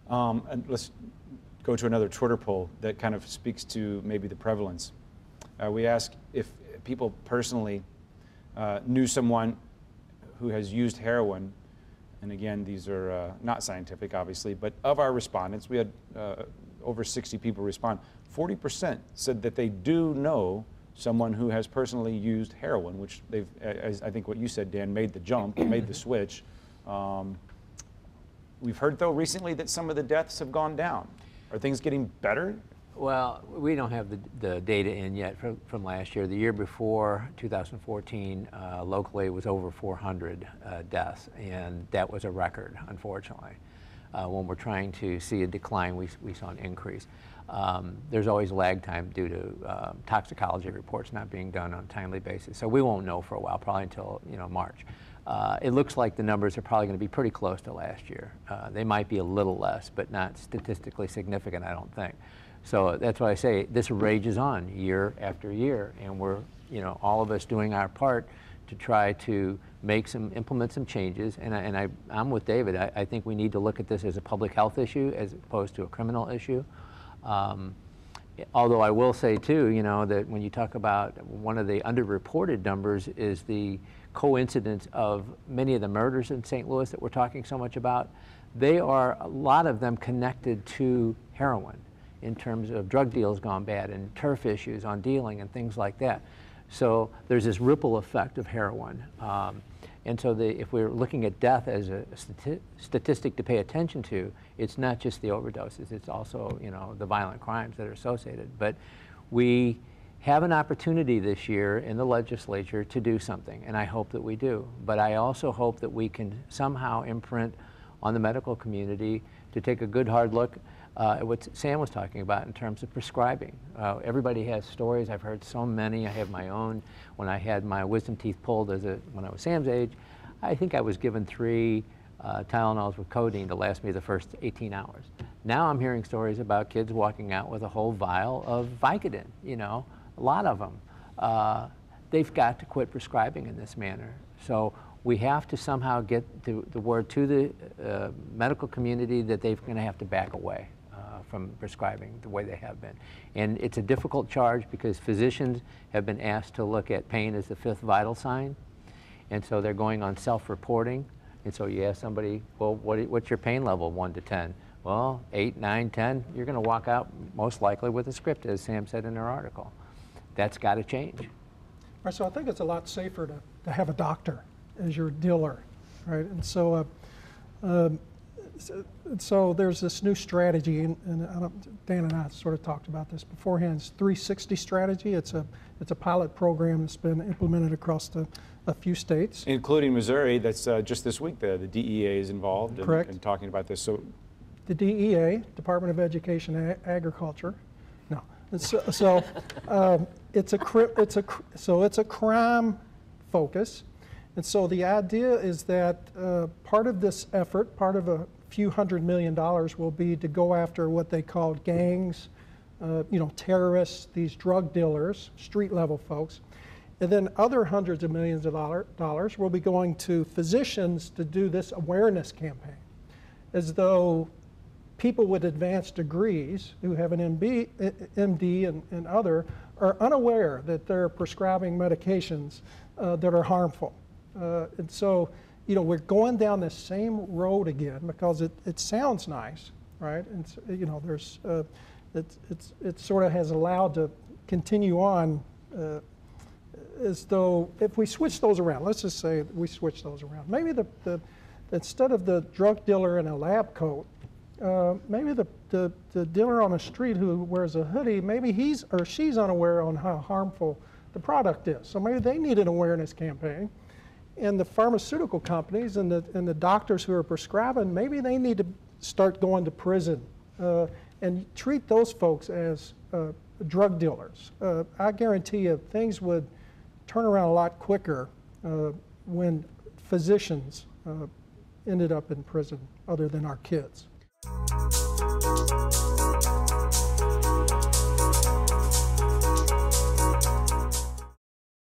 And let's go to another Twitter poll that kind of speaks to maybe the prevalence. We ask if people personally knew someone who has used heroin, and again, these are not scientific, obviously, but of our respondents, we had over 60 people respond. 40% said that they do know someone who has personally used heroin, which they've, as I think what you said, Dan, made the jump, made the switch. We've heard, though, recently that some of the deaths have gone down. Are things getting better? Well, we don't have the data in yet from last year. The year before, 2014, locally it was over 400 deaths, and that was a record, unfortunately. When we're trying to see a decline, we saw an increase. There's always lag time due to toxicology reports not being done on a timely basis, so we won't know for a while, probably until March. It looks like the numbers are probably going to be pretty close to last year. They might be a little less, but not statistically significant, I don't think. So that's why I say this rages on year after year, and we're, all of us doing our part to try to implement some changes. And I'm with David. I think we need to look at this as a public health issue as opposed to a criminal issue. Although I will say too, that when you talk about one of the underreported numbers is the coincidence of many of the murders in St. Louis that we're talking so much about. They are, a lot of them, connected to heroin in terms of drug deals gone bad and turf issues on dealing and things like that. So there's this ripple effect of heroin. And so if we're looking at death as a statistic to pay attention to, it's not just the overdoses, it's also the violent crimes that are associated. But we have an opportunity this year in the legislature to do something, and I hope that we do. But I also hope that we can somehow imprint on the medical community to take a good hard look at what Sam was talking about in terms of prescribing. Everybody has stories. I've heard so many. I have my own. When I had my wisdom teeth pulled when I was Sam's age, I think I was given 3 Tylenols with codeine to last me the first 18 hours. Now I'm hearing stories about kids walking out with a whole vial of Vicodin, a lot of them. They've got to quit prescribing in this manner. So we have to somehow get the word to the medical community that they're going to have to back away from prescribing the way they have been. And it's a difficult charge because physicians have been asked to look at pain as the 5th vital sign. And so they're going on self-reporting. And so you ask somebody, well, what's your pain level, 1 to 10? Well, 8, 9, 10, you're going to walk out most likely with a script, as Sam said in her article. That's got to change. Right, so I think it's a lot safer to have a doctor as your dealer, right? And so, so there's this new strategy, and Dan and I sort of talked about this beforehand. It's 360 strategy. It's a pilot program that's been implemented across a few states, including Missouri. That's just this week. The DEA is involved in talking about this. So, the DEA, Department of Education and Agriculture. No, so it's a crime focus. And so the idea is that part of this effort, part of a few $100 million, will be to go after what they call gangs, terrorists, these drug dealers, street level folks. And then other hundreds of millions of dollars will be going to physicians to do this awareness campaign, as though people with advanced degrees who have an MD and other are unaware that they're prescribing medications that are harmful. And so, we're going down the same road again because it sounds nice, right? And there's it sort of has allowed to continue on as though if we switch those around, let's just say we switch those around. Maybe instead of the drug dealer in a lab coat, maybe the dealer on the street who wears a hoodie, maybe he's or she's unaware on how harmful the product is. So maybe they need an awareness campaign. And the pharmaceutical companies and the doctors who are prescribing, maybe they need to start going to prison and treat those folks as drug dealers. I guarantee you things would turn around a lot quicker when physicians ended up in prison other than our kids.